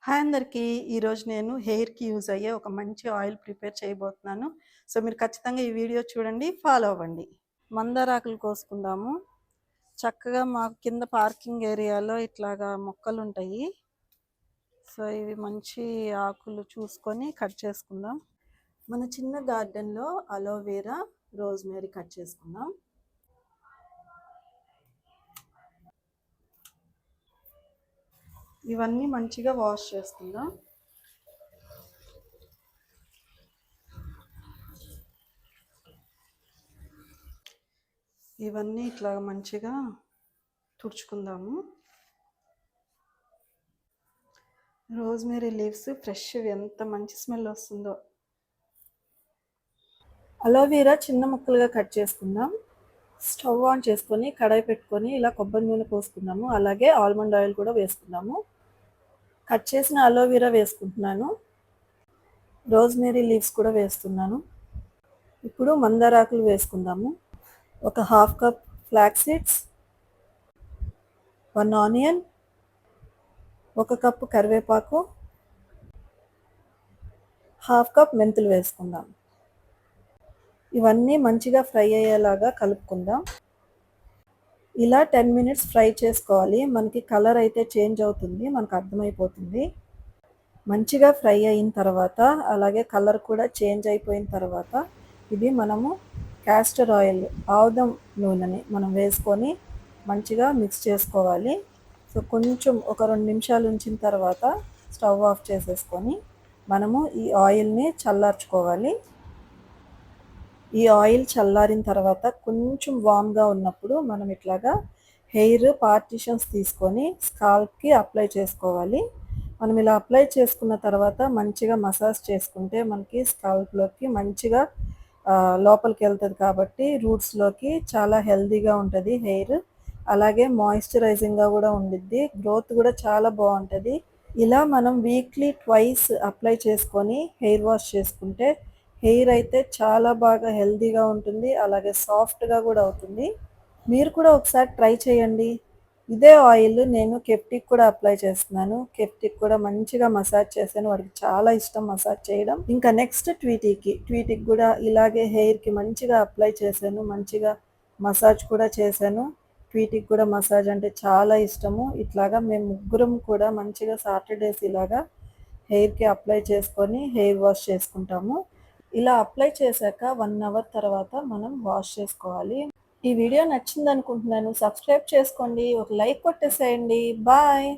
Hi అందరికీ. ఈరోజు నేను హెయిర్‌కి యూజ్ అయ్యే ఒక మంచి ఆయిల్ ప్రిపేర్ చేయబోతున్నాను. సో, మీరు ఖచ్చితంగా ఈ వీడియో చూడండి, ఫాలో అవ్వండి. మందారాకులు కోసుకుందాము. చక్కగా మాకు కింద పార్కింగ్ ఏరియాలో ఇట్లాగా మొక్కలుంటాయి. సో, ఇవి మంచి ఆకులు చూసుకొని కట్ చేసుకుందాం. మన చిన్న గార్డెన్‌లో అలోవెరా, రోజ్‌మేరీ కట్ చేసుకుందాం. ఇవన్నీ మంచిగా వాష్ చేసుకుందాం. ఇవన్నీ ఇట్లా మంచిగా తుడుచుకుందాము. రోజ్మేరీ లీవ్స్ ఫ్రెష్ ఎంత మంచి స్మెల్ వస్తుందో. అలోవెరా చిన్న ముక్కలుగా కట్ చేసుకుందాం. స్టవ్ ఆన్ చేసుకొని కడాయి పెట్టుకొని ఇలా కొబ్బరి నూనె పోసుకుందాము. అలాగే ఆల్మండ్ ఆయిల్ కూడా వేసుకుందాము. కట్ చేసిన అలోవెరా వేసుకుంటున్నాను. రోజ్మేరీ లీవ్స్ కూడా వేస్తున్నాను. ఇప్పుడు మందారాకులు వేసుకుందాము. ఒక half cup flax seeds, 1 onion, 1 cup కరివేపాకు, హాఫ్ కప్ మెంతులు వేసుకుందాం. ఇవన్నీ మంచిగా ఫ్రై అయ్యేలాగా కలుపుకుందాం. ఇలా 10 మినిట్స్ ఫ్రై చేసుకోవాలి. మనకి కలర్ అయితే చేంజ్ అవుతుంది, మనకు అర్థమైపోతుంది. మంచిగా ఫ్రై అయిన తర్వాత, అలాగే కలర్ కూడా చేంజ్ అయిపోయిన తర్వాత, ఇది మనము క్యాస్టర్ ఆయిల్, ఆముదం నూనెని మనం వేసుకొని మంచిగా మిక్స్ చేసుకోవాలి. సో కొంచెం ఒక 2 నిమిషాలు ఉంచిన తర్వాత స్టవ్ ఆఫ్ చేసేసుకొని మనము ఈ ఆయిల్ని చల్లార్చుకోవాలి. ఈ ఆయిల్ చల్లారిన తర్వాత కొంచెం వామ్గా ఉన్నప్పుడు మనం ఇట్లాగా హెయిర్ పార్టిషన్స్ తీసుకొని స్కాల్ప్కి అప్లై చేసుకోవాలి. మనం ఇలా అప్లై చేసుకున్న తర్వాత మంచిగా మసాజ్ చేసుకుంటే మనకి స్కాల్ప్లోకి మంచిగా లోపలికి వెళ్తుంది కాబట్టి రూట్స్లోకి చాలా హెల్తీగా ఉంటుంది హెయిర్. అలాగే మాయిశ్చరైజింగ్గా కూడా ఉండిద్ది, గ్రోత్ కూడా చాలా బాగుంటుంది. ఇలా మనం వీక్లీ ట్వైస్ అప్లై చేసుకొని హెయిర్ వాష్ చేసుకుంటే హెయిర్ అయితే చాలా బాగా హెల్తీగా ఉంటుంది, అలాగే సాఫ్ట్గా కూడా అవుతుంది. మీరు కూడా ఒకసారి ట్రై చేయండి. ఇదే ఆయిల్ నేను కెప్టిక్ కూడా అప్లై చేస్తున్నాను. కెప్టిక్ కూడా మంచిగా మసాజ్ చేశాను, వాడికి చాలా ఇష్టం మసాజ్ చేయడం. ఇంకా నెక్స్ట్ ట్వీటీకి కూడా ఇలాగే హెయిర్కి మంచిగా అప్లై చేశాను, మంచిగా మసాజ్ కూడా చేశాను. ట్వీటీకి కూడా మసాజ్ అంటే చాలా ఇష్టము. ఇట్లాగా మేము ముగ్గురం కూడా మంచిగా సాటర్డేస్ ఇలాగా హెయిర్కి అప్లై చేసుకొని హెయిర్ వాష్ చేసుకుంటాము. ఇలా అప్లై చేశాక 1 అవర్ తర్వాత మనం వాష్ చేసుకోవాలి. ఈ వీడియో నచ్చింది అనుకుంటున్నాను. సబ్స్క్రైబ్ చేసుకోండి, ఒక లైక్ కొట్టేసేయండి. బాయ్.